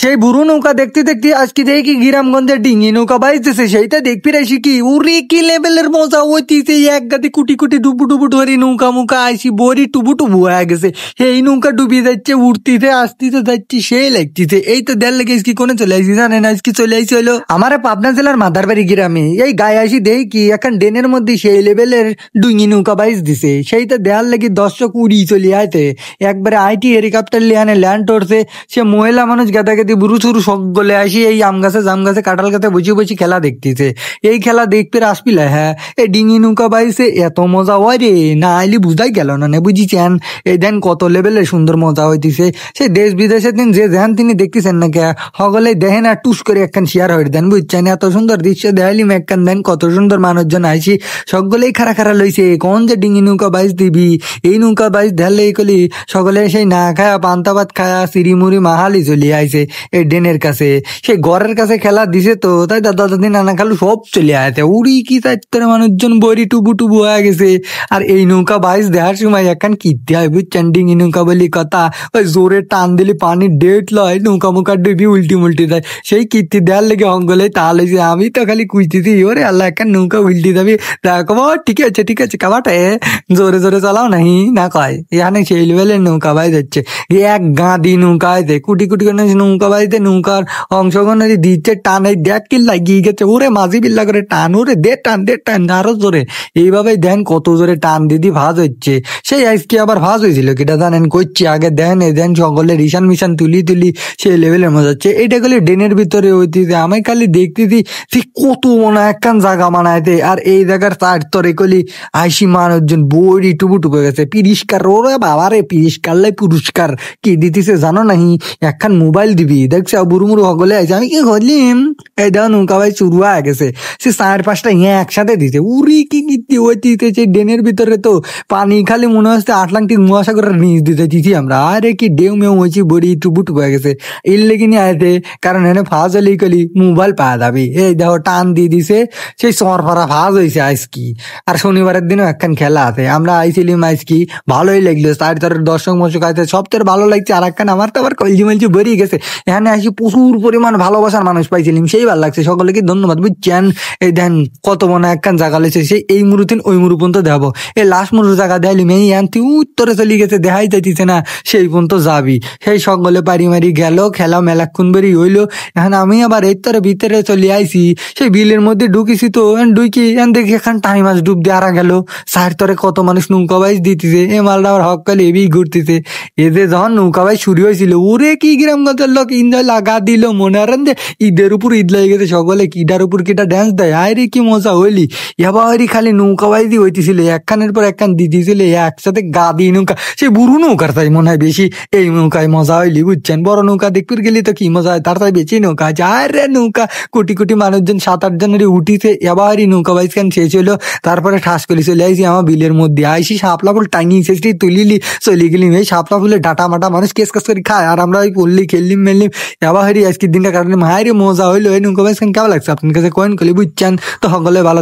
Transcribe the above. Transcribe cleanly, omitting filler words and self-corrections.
সেই বুড়ো নৌকা দেখতে দেখতে আজকে দেখি গ্রামগঞ্জের ডিঙি নৌকা বাইতেছে, সেইটা দেখবি রাইছি কি উরে কি লেভেলের মজা হইতেছে। এক গাদি কুটি কুটি ডুবু ডুবু ধরে নৌকা মুখা আইসি বড়ি টুবু টুবু হয়ে গেছে। এই নৌকা ডুবি যাচ্ছে, উঠতিতে আসতিতে যাচ্ছি, সেই লাগতেছে। এই তো দেড় লেগে কি কোনে চলে আসছি জানেন, আজকে চলে আসি হলো আমার পাবনা জেলার মাদারবাড়ি গ্রামে। এই গায়ে আসি দেই কি এখন ডেনের মধ্যে সেই লেভেলের ডুঙ্গি নৌকা বাইস দিছে, সেইটা দেয়ার লেগে দর্শক উড়ি চলে আইতে একবারে আইটি হেলিকপ্টার লিয়ানে ল্যান্ড করছে। সে মহিলা মানুষ গাদাগাদি বুড়ু চুরু সব গলে আসি এই আম গাছে জাম গাছে কাঁঠাল গাছে বসে বসে খেলা দেখতেছে। এই খেলা দেখতে আসবিলে হ্যাঁ এই ডিঙি নৌকা বাইছে এত মজা হয় রে, না আইলি বুঝাই গেল না বুঝিছেন। এই দেন কত লেভেলের সুন্দর মজা হইতেছে। সেই দেশ বিদেশের দিন যে দেন তিনি দেখতেছেন না কে সকলে দেখেন আর টুস করে একখান শেয়ার হয়ে দেন বুঝছেন। এত সুন্দর দৃশ্য দেখাইলি একখান দেন কত সুন্দর মানুষজন আইসি সকলেই খারা খারা লইছে কোন যে ডিঙি নৌকা বাইস দিবি। এই নৌকা বাইস ধরলে কলি সকলে সেই না খায়া পান্তা ভাত খায়া সিঁড়িমুড়ি মাহালি চলে আইছে এই ডেনের কাছে। সেই ঘরের কাছে খেলা দিছে তো তাই দাদা দাদি নানা খালু সব চলে আইছে উড়ি কি চাইতে মানুষজন বড়ি টুবু টুবু হয়ে গেছে। আর এই নৌকা বাইস দেখার সময় একখান কীর্তি হয় বুঝছেন, ডিঙি নৌকা বলি কথা ওই জোরে টান দিলে পানির ডেট লয় নৌকা মুখা ডুবি উল্টি মুল্টি দেয়। সেই কীর্তি দেওয়ার লেগে অঙ্গলে তাল হয়েছে। আমি তো খালি কুইতেছি ওরে আল্লাহ একখান নৌকা উল্টি যাবি। দেখো ঠিক আছে কাবাটে জোরে জোরে চালাও নাহি না কয় এখানে সেই লেভেলের নৌকা বাই যাচ্ছে। এক গাঁদি নৌকায় দে কুটি কুটি করে নৌকা বাইতে নৌকার অংশগ্রহণ দিচ্ছে টানে দেখ কি লাগিয়ে গেছে ওরে মাঝি বিল্লা করে টান ওরে দে টান আরো জোরে। এইভাবে দেন কত জোরে টান দিদি ভাজ হচ্ছে। সেই আজকে আবার ভাজ হয়েছিল কিটা জানেন করছি আগে দেন এ দেন সকলে রিসান মিশান তুলি সেই লেভেলের মজা হচ্ছে। এটা খালি ডেনের ভিতরে হইতেছে আমি খালি দেখতেছি সে কত মনে একখান জায়গা বানাইতে। আর এই জায়গার তার তরে কলি আইসি মানুষজন বড়ি টুবু টুবে গেছে পুরস্কার ওরে বাবারে পুরস্কার পুরস্কার কি দিতেছে জানো নাহি একখান মোবাইল দিবি দেখছে বুড়ু মুড়ু হগলে আইছে। আমি কি করলিম এই দেখো নৌকা ভাই শুরু হয়ে গেছে। সে 4-5টা একসাথে দিতে উড়ি কি কীর্তি হইতেছে ডেনের ভিতরে তো পানি খালি মনে হচ্ছে আটলান্টিক মহাসাগরের নিচ দিতে দিছি আমরা। আরে কি ডেউ মেউ হয়েছি বড়ি টুবু টুবে গেছে এর লেগে নিয়ে আইতে কারণ এনে ফাঁস হলি কলি মোবাইল পাওয়া যাবে। এই দেখো টান দিয়ে দিছে সেই সরফরা ফাঁস হয়েছে আজকি। আর শনিবারের দিনও একখান খেলা আছে আমরা আইছিলাম আজকি ভালোই লাগলো। তার দর্শক মশক আছে সব তোর ভালো লাগছে। আর একখান আমার তো আবার কলজি মলজি বেরিয়ে গেছে এখানে আসি প্রচুর পরিমাণ ভালোবাসার মানুষ পাইছিলাম সেই ভালো লাগছে সকলকে ধন্যবাদ বুঝছেন। এই দেন কত মনে একখান জায়গা লেছে সেই এই মুরুতিন ওই মুরু পর্যন্ত দেখাবো। এই লাস্ট মুরুর জায়গা দেখাইলি মেয়ে আনতি উত্তরে চলে গেছে দেখাই যাইতেছে না সেই পর্যন্ত যাবি। সেই সকলে পারি মারি গেল খেলা মেলাক্ষণ বেরি হইলো। এখন আমি আবার এই তোর ভিতরে চলে আইসি সেই বিলের মধ্যে ঢুকিছি তো ঢুকি দেখি এখন টাইম মাছ ডুব দিয়ে আরা গেল সার তরে কত মানুষ নৌকা বাইস দিতেছে। এ মালটা আবার হক কালে এবি ঘুরতেছে। এদের যখন নৌকা বাইস শুরু হয়েছিল ওরে কি গ্রামগঞ্জের লোক এনজয় লাগা দিল মনে হারেন যে ঈদের উপর ঈদ লেগে গেছে সকলে কিটার উপর কিটা ড্যান্স দেয় আরে কি মজা হইলি। এবারই খালি নৌকা বাইসই হইতেছিল একখানের পর একখান দিতেছিল একসাথে গা দিয়ে নৌকা সেই বুড়ো নৌকার তাই মনে হয় বেশি এই নৌকায় মজা হইলি বুঝছেন। বড় নৌকা দেখতে গেলি তো কি মজা হয় তার তাই বেশি নৌকা আছে। আরে নৌকা কোটি কোটি মানুষজন 7-8 জনের উঠিছে এবারই নৌকা বাইস খান শেষ হইলো। তারপরে ঠাস করে চলে আইসি আমার বিলের মধ্যে আইসি শাপলা ফুল টাঙিয়ে শেষটি তুলিলি চলে গেলিম। এই শাপলা ফুলের ডাটা মাটা মানুষ কেস কাজ করে খায় আর আমরা ওই পড়লি খেললিম মেললিম এবারই আজকের দিনটা কারণে মায়ের মজা হইলো। এই নৌকা বাইস খান কেমন লাগছে আপনার কাছে কয়েন করলি বুঝছেন। তো সকলে ভালো।